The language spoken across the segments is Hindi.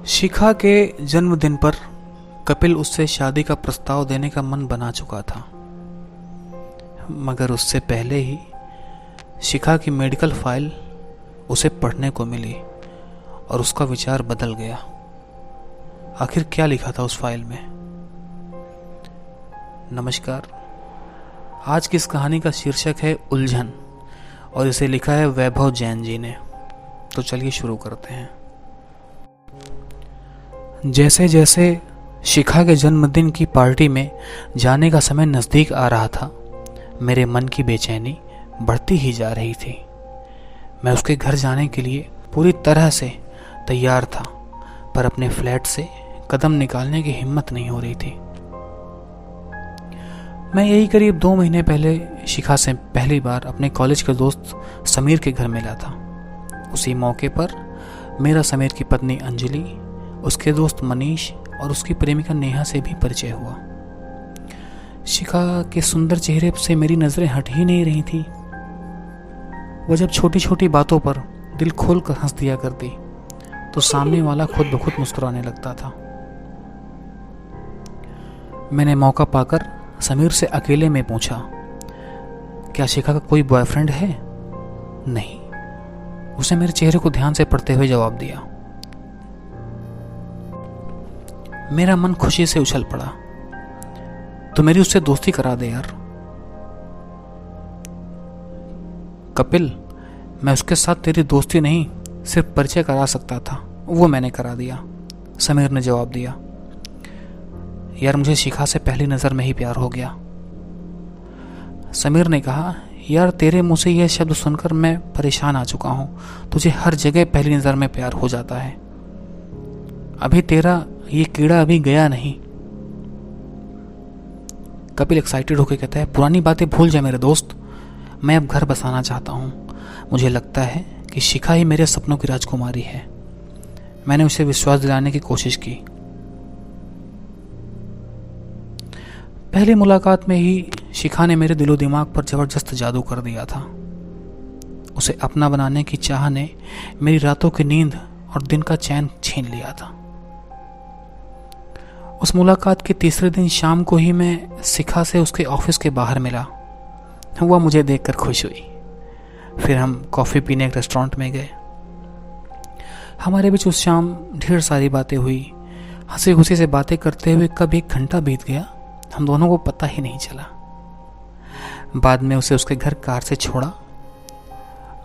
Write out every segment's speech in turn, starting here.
शिखा के जन्मदिन पर कपिल उससे शादी का प्रस्ताव देने का मन बना चुका था, मगर उससे पहले ही शिखा की मेडिकल फाइल उसे पढ़ने को मिली और उसका विचार बदल गया। आखिर क्या लिखा था उस फाइल में? नमस्कार, आज की इस कहानी का शीर्षक है उलझन और इसे लिखा है वैभव जैन जी ने। तो चलिए शुरू करते हैं। जैसे जैसे शिखा के जन्मदिन की पार्टी में जाने का समय नज़दीक आ रहा था, मेरे मन की बेचैनी बढ़ती ही जा रही थी। मैं उसके घर जाने के लिए पूरी तरह से तैयार था, पर अपने फ्लैट से कदम निकालने की हिम्मत नहीं हो रही थी। मैं यही करीब 2 महीने पहले शिखा से पहली बार अपने कॉलेज के दोस्त समीर के घर मिला था। उसी मौके पर मेरा समीर की पत्नी अंजलि, उसके दोस्त मनीष और उसकी प्रेमिका नेहा से भी परिचय हुआ। शिखा के सुंदर चेहरे से मेरी नज़रें हट ही नहीं रही थी। वह जब छोटी छोटी बातों पर दिल खोल कर हंस दिया करती तो सामने वाला खुद ब खुद मुस्कुराने लगता था। मैंने मौका पाकर समीर से अकेले में पूछा, क्या शिखा का कोई बॉयफ्रेंड है? नहीं, उसने मेरे चेहरे को ध्यान से पढ़ते हुए जवाब दिया। मेरा मन खुशी से उछल पड़ा। तो मेरी उससे दोस्ती करा दे यार। कपिल, मैं उसके साथ तेरी दोस्ती नहीं, सिर्फ परिचय करा सकता था, वो मैंने करा दिया, समीर ने जवाब दिया। यार, मुझे शिखा से पहली नज़र में ही प्यार हो गया। समीर ने कहा, यार तेरे मुंह से यह शब्द सुनकर मैं परेशान आ चुका हूं। तुझे हर जगह पहली नज़र में प्यार हो जाता है। अभी तेरा ये कीड़ा अभी गया नहीं। कपिल एक्साइटेड होकर कहता है, पुरानी बातें भूल जा मेरे दोस्त, मैं अब घर बसाना चाहता हूँ। मुझे लगता है कि शिखा ही मेरे सपनों की राजकुमारी है। मैंने उसे विश्वास दिलाने की कोशिश की। पहली मुलाकात में ही शिखा ने मेरे दिलो दिमाग पर जबरदस्त जादू कर दिया था। उसे अपना बनाने की चाह ने मेरी रातों की नींद और दिन का चैन छीन लिया था। उस मुलाकात के तीसरे दिन शाम को ही मैं शिखा से उसके ऑफिस के बाहर मिला। वह मुझे देखकर खुश हुई। फिर हम कॉफ़ी पीने एक रेस्टोरेंट में गए। हमारे बीच उस शाम ढेर सारी बातें हुई। हंसी खुशी से बातें करते हुए कब 1 घंटा बीत गया, हम दोनों को पता ही नहीं चला। बाद में उसे उसके घर कार से छोड़ा।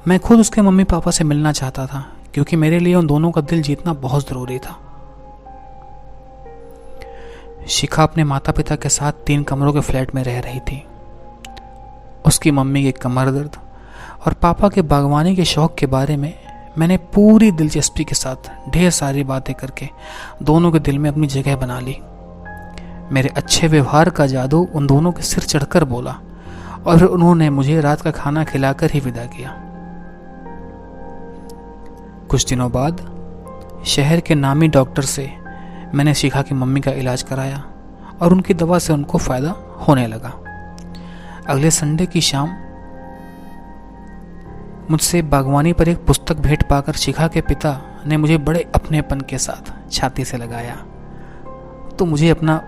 मैं खुद उसके मम्मी पापा से मिलना चाहता था, क्योंकि मेरे लिए उन दोनों का दिल जीतना बहुत ज़रूरी था। शिखा अपने माता पिता के साथ 3 कमरों के फ्लैट में रह रही थी। उसकी मम्मी के कमर दर्द और पापा के बागवानी के शौक के बारे में मैंने पूरी दिलचस्पी के साथ ढेर सारी बातें करके दोनों के दिल में अपनी जगह बना ली। मेरे अच्छे व्यवहार का जादू उन दोनों के सिर चढ़कर बोला और फिर उन्होंने मुझे रात का खाना खिलाकर ही विदा किया। कुछ दिनों बाद शहर के नामी डॉक्टर से मैंने शिखा की मम्मी का इलाज कराया और उनकी दवा से उनको फ़ायदा होने लगा। अगले संडे की शाम मुझसे बागवानी पर एक पुस्तक भेंट पाकर शिखा के पिता ने मुझे बड़े अपनेपन के साथ छाती से लगाया, तो मुझे अपना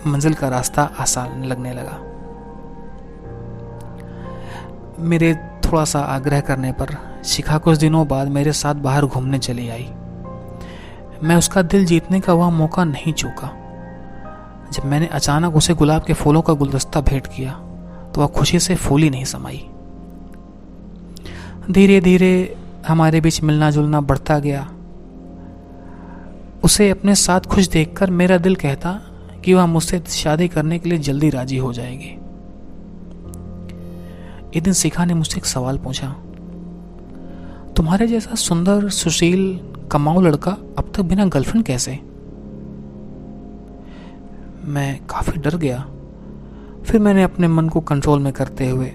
मंजिल का रास्ता आसान लगने लगा। मेरे थोड़ा सा आग्रह करने पर शिखा कुछ दिनों बाद मेरे साथ बाहर घूमने चली आई। मैं उसका दिल जीतने का वह मौका नहीं चूका। जब मैंने अचानक उसे गुलाब के फूलों का गुलदस्ता भेंट किया तो वह खुशी से फूली नहीं समाई। धीरे धीरे हमारे बीच मिलना जुलना बढ़ता गया। उसे अपने साथ खुश देखकर मेरा दिल कहता कि वह मुझसे शादी करने के लिए जल्दी राजी हो जाएगी। एक दिन शिखा ने मुझसे एक सवाल पूछा, तुम्हारे जैसा सुंदर सुशील कमाऊ लड़का अब तक बिना गर्लफ्रेंड कैसे? मैं काफ़ी डर गया। फिर मैंने अपने मन को कंट्रोल में करते हुए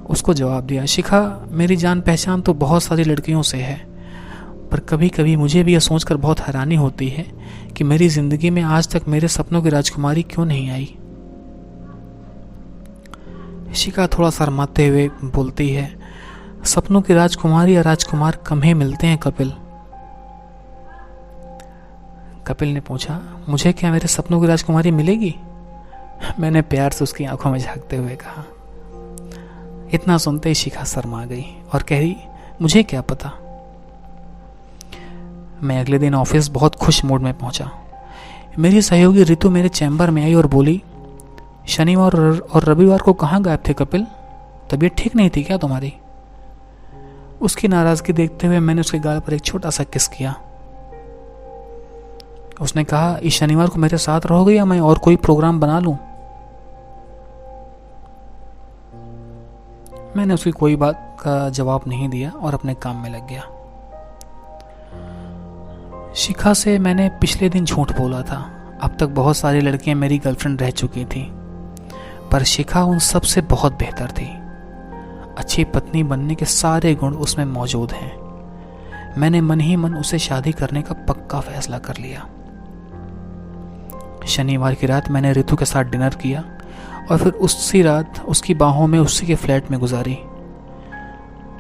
उसको जवाब दिया, शिखा, मेरी जान पहचान तो बहुत सारी लड़कियों से है, पर कभी कभी मुझे भी यह सोचकर बहुत हैरानी होती है कि मेरी ज़िंदगी में आज तक मेरे सपनों की राजकुमारी क्यों नहीं आई। शिखा थोड़ा शर्माते हुए बोलती है, सपनों की राजकुमारी या राजकुमार कम ही मिलते हैं कपिल। कपिल ने पूछा, मुझे क्या मेरे सपनों की राजकुमारी मिलेगी? मैंने प्यार से उसकी आंखों में झांकते हुए कहा। इतना सुनते ही शिखा शर्मा गई और कह रही, मुझे क्या पता। मैं अगले दिन ऑफिस बहुत खुश मूड में पहुंचा। मेरी सहयोगी रितु मेरे चैम्बर में आई और बोली, शनिवार और रविवार को कहाँ गायब थे कपिल? तबीयत ठीक नहीं थी क्या तुम्हारी? उसकी नाराजगी देखते हुए मैंने उसके गाल पर एक छोटा सा किस किया। उसने कहा, इस शनिवार को मेरे साथ रहोगे या मैं और कोई प्रोग्राम बना लूं? मैंने उसकी कोई बात का जवाब नहीं दिया और अपने काम में लग गया। शिखा से मैंने पिछले दिन झूठ बोला था। अब तक बहुत सारी लड़कियां मेरी गर्लफ्रेंड रह चुकी थी, पर शिखा उन सब से बहुत बेहतर थी। अच्छी पत्नी बनने के सारे गुण उसमें मौजूद हैं। मैंने मन ही मन उसे शादी करने का पक्का फैसला कर लिया। शनिवार की रात मैंने रितु के साथ डिनर किया और फिर उसी रात उसकी बाहों में उसी के फ्लैट में गुजारी।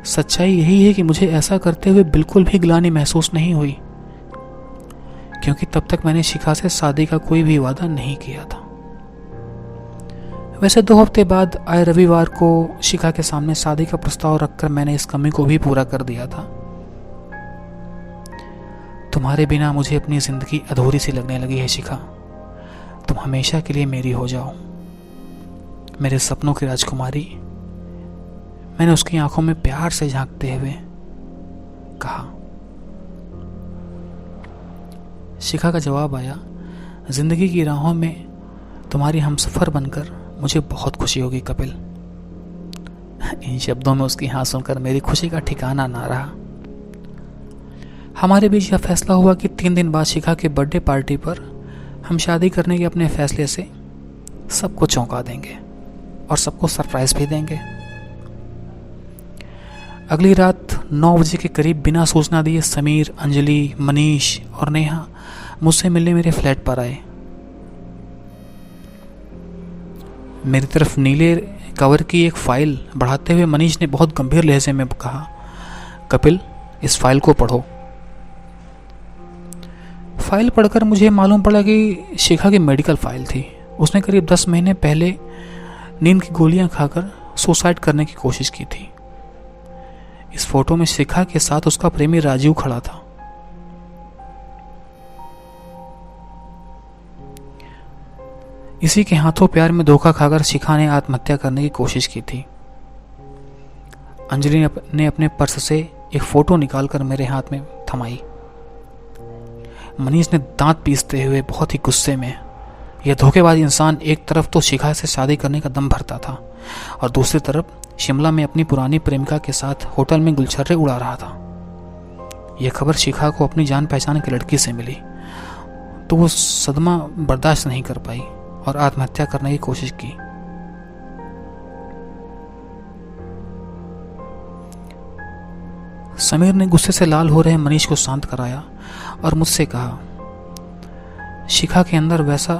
सच्चाई यही है कि मुझे ऐसा करते हुए बिल्कुल भी ग्लानि महसूस नहीं हुई, क्योंकि तब तक मैंने शिखा से शादी का कोई भी वादा नहीं किया था। वैसे 2 हफ्ते बाद आए रविवार को शिखा के सामने शादी का प्रस्ताव रखकर मैंने इस कमी को भी पूरा कर दिया था। तुम्हारे बिना मुझे अपनी जिंदगी अधूरी सी लगने लगी है शिखा। तुम हमेशा के लिए मेरी हो जाओ, मेरे सपनों की राजकुमारी। मैंने उसकी आंखों में प्यार से झांकते हुए कहा। शिखा का जवाब आया, जिंदगी की राहों में तुम्हारी हमसफर बनकर मुझे बहुत खुशी होगी कपिल। इन शब्दों में उसकी हाँ सुनकर मेरी खुशी का ठिकाना ना रहा। हमारे बीच यह फैसला हुआ कि 3 दिन बाद शिखा के बर्थडे पार्टी पर हम शादी करने के अपने फैसले से सबको चौंका देंगे और सबको सरप्राइज भी देंगे। अगली रात 9 बजे के करीब बिना सूचना दिए समीर, अंजलि, मनीष और नेहा मुझसे मिलने मेरे फ्लैट पर आए। मेरी तरफ नीले कवर की एक फाइल बढ़ाते हुए मनीष ने बहुत गंभीर लहजे में कहा, कपिल, इस फाइल को पढ़ो। फाइल पढ़कर मुझे मालूम पड़ा कि शिखा की मेडिकल फाइल थी। उसने करीब 10 महीने पहले नींद की गोलियां खाकर सुसाइड करने की कोशिश की थी। इस फोटो में शिखा के साथ उसका प्रेमी राजीव खड़ा था। इसी के हाथों प्यार में धोखा खाकर शिखा ने आत्महत्या करने की कोशिश की थी। अंजलि ने अपने पर्स से एक फोटो निकालकर मेरे हाथ में थमाई। मनीष ने दांत पीसते हुए बहुत ही गुस्से में, यह धोखेबाज इंसान एक तरफ तो शिखा से शादी करने का दम भरता था और दूसरी तरफ शिमला में अपनी पुरानी प्रेमिका के साथ होटल में गुलछर्रे उड़ा रहा था। यह खबर शिखा को अपनी जान पहचान की लड़की से मिली तो वो सदमा बर्दाश्त नहीं कर पाई और आत्महत्या करने की कोशिश की। समीर ने गुस्से से लाल हो रहे मनीष को शांत कराया और मुझसे कहा, शिखा के अंदर वैसा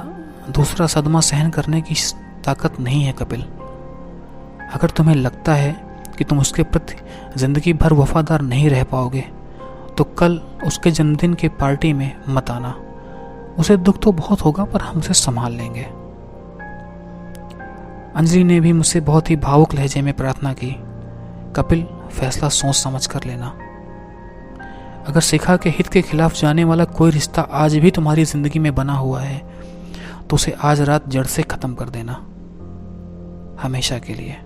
दूसरा सदमा सहन करने की ताकत नहीं है कपिल। अगर तुम्हें लगता है कि तुम उसके प्रति जिंदगी भर वफादार नहीं रह पाओगे तो कल उसके जन्मदिन के पार्टी में मत आना। उसे दुख तो बहुत होगा पर हम उसे संभाल लेंगे। अंजलि ने भी मुझसे बहुत ही भावुक लहजे में प्रार्थना की, कपिल, फैसला सोच समझ कर लेना। अगर शिखा के हित के खिलाफ जाने वाला कोई रिश्ता आज भी तुम्हारी जिंदगी में बना हुआ है तो उसे आज रात जड़ से खत्म कर देना, हमेशा के लिए।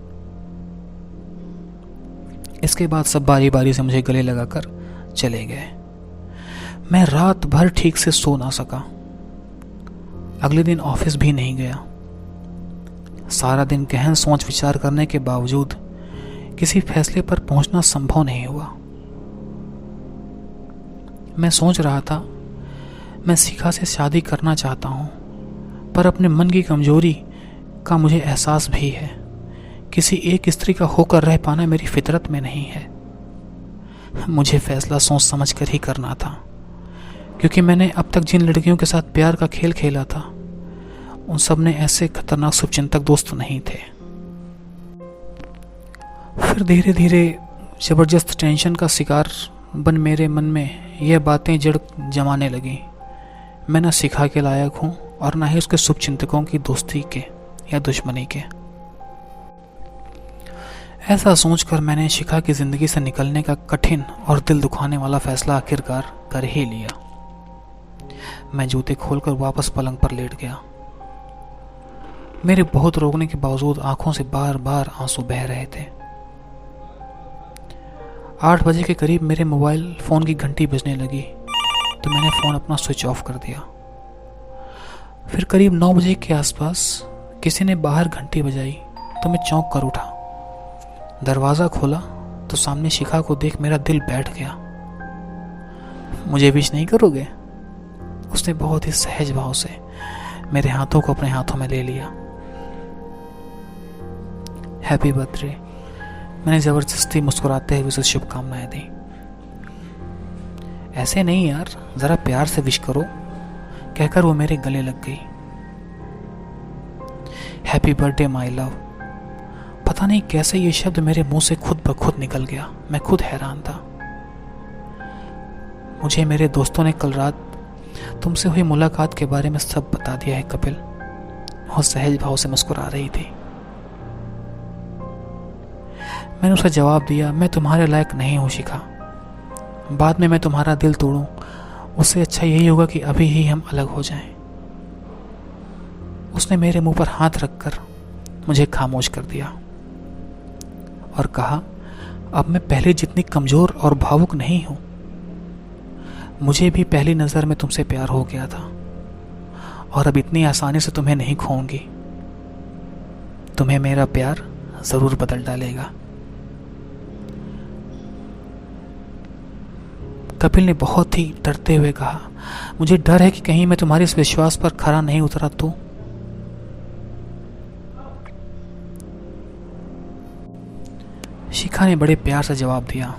इसके बाद सब बारी बारी से मुझे गले लगाकर चले गए। मैं रात भर ठीक से सो ना सका। अगले दिन ऑफिस भी नहीं गया। सारा दिन गहन सोच विचार करने के बावजूद किसी फैसले पर पहुंचना संभव नहीं हुआ। मैं सोच रहा था, मैं शिखा से शादी करना चाहता हूं, पर अपने मन की कमजोरी का मुझे एहसास भी है। किसी एक स्त्री का होकर रह पाना मेरी फितरत में नहीं है। मुझे फैसला सोच समझ कर ही करना था, क्योंकि मैंने अब तक जिन लड़कियों के साथ प्यार का खेल खेला था उन सब ने ऐसे खतरनाक शुभचिंतक दोस्त नहीं थे। फिर धीरे धीरे जबरदस्त टेंशन का शिकार बन मेरे मन में यह बातें जड़ जमाने लगी मैं ना शिखा के लायक हूँ और ना ही उसके शुभचिंतकों की दोस्ती के या दुश्मनी के। ऐसा सोचकर मैंने शिखा की जिंदगी से निकलने का कठिन और दिल दुखाने वाला फैसला आखिरकार कर ही लिया। मैं जूते खोलकर वापस पलंग पर लेट गया। मेरे बहुत रोकने के बावजूद आंखों से बार बार आंसू बह रहे थे। 8 बजे के करीब मेरे मोबाइल फोन की घंटी बजने लगी तो मैंने फोन अपना स्विच ऑफ कर दिया। फिर करीब 9 बजे के आसपास किसी ने बाहर घंटी बजाई तो मैं चौंक कर उठा। दरवाज़ा खोला तो सामने शिखा को देख मेरा दिल बैठ गया। मुझे विश नहीं करोगे? उसने बहुत ही सहज भाव से मेरे हाथों को अपने हाथों में ले लिया। हैप्पी बर्थडे, मैंने ज़बरदस्ती मुस्कुराते हुए उसे शुभकामनाएं दी। ऐसे नहीं यार, ज़रा प्यार से विश करो, कहकर वो मेरे गले लग गई। Happy birthday my love. पता नहीं कैसे ये शब्द मेरे मुंह से खुद ब खुद निकल गया। मैं खुद हैरान था। मुझे मेरे दोस्तों ने कल रात तुमसे हुई मुलाकात के बारे में सब बता दिया है कपिल। वो सहज भाव से मुस्कुरा रही थी। मैंने उसे जवाब दिया, मैं तुम्हारे लायक नहीं हूं शिखा। बाद में मैं तुम्हारा दिल तोड़ूं, उससे अच्छा यही होगा कि अभी ही हम अलग हो जाएं। उसने मेरे मुंह पर हाथ रखकर मुझे खामोश कर दिया और कहा, अब मैं पहले जितनी कमजोर और भावुक नहीं हूं। मुझे भी पहली नजर में तुमसे प्यार हो गया था और अब इतनी आसानी से तुम्हें नहीं खोऊंगी। तुम्हें मेरा प्यार जरूर बदल डालेगा। कपिल ने बहुत ही डरते हुए कहा, मुझे डर है कि कहीं मैं तुम्हारे इस विश्वास पर खरा नहीं उतरा तो। शिखा ने बड़े प्यार से जवाब दिया,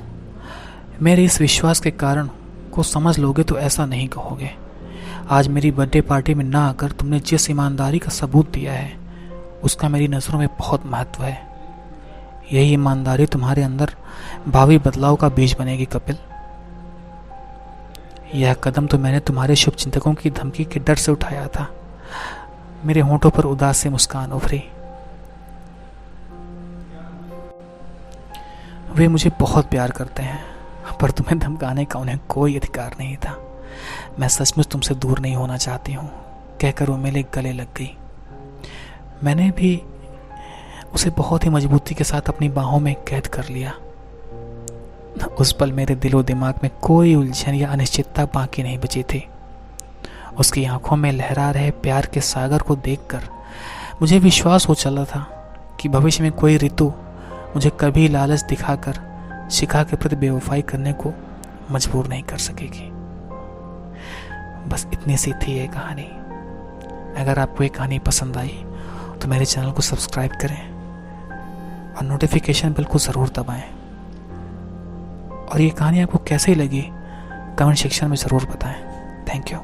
मेरे इस विश्वास के कारण को समझ लोगे तो ऐसा नहीं कहोगे। आज मेरी बर्थडे पार्टी में ना आकर तुमने जिस ईमानदारी का सबूत दिया है उसका मेरी नज़रों में बहुत महत्व है। यही ईमानदारी तुम्हारे अंदर भावी बदलाव का बीज बनेगी कपिल। यह कदम तो मैंने तुम्हारे शुभचिंतकों की धमकी के डर से उठाया था। मेरे होंठों पर उदास सी मुस्कान उभरी। वे मुझे बहुत प्यार करते हैं पर तुम्हें धमकाने का उन्हें कोई अधिकार नहीं था। मैं सचमुच तुमसे दूर नहीं होना चाहती हूँ, कहकर वो मेरे गले लग गई। मैंने भी उसे बहुत ही मजबूती के साथ अपनी बाहों में कैद कर लिया। उस पल मेरे दिलो दिमाग में कोई उलझन या अनिश्चितता बाकी नहीं बची थी। उसकी आंखों में लहरा रहे प्यार के सागर को देखकर मुझे विश्वास हो चला था कि भविष्य में कोई ऋतु मुझे कभी लालच दिखाकर शिखा के प्रति बेवफाई करने को मजबूर नहीं कर सकेगी। बस इतनी सी थी ये कहानी। अगर आपको ये कहानी पसंद आई तो मेरे चैनल को सब्सक्राइब करें और नोटिफिकेशन बेल को ज़रूर दबाएं। और ये कहानी आपको कैसी लगी कमेंट सेक्शन में ज़रूर बताएं। Thank you.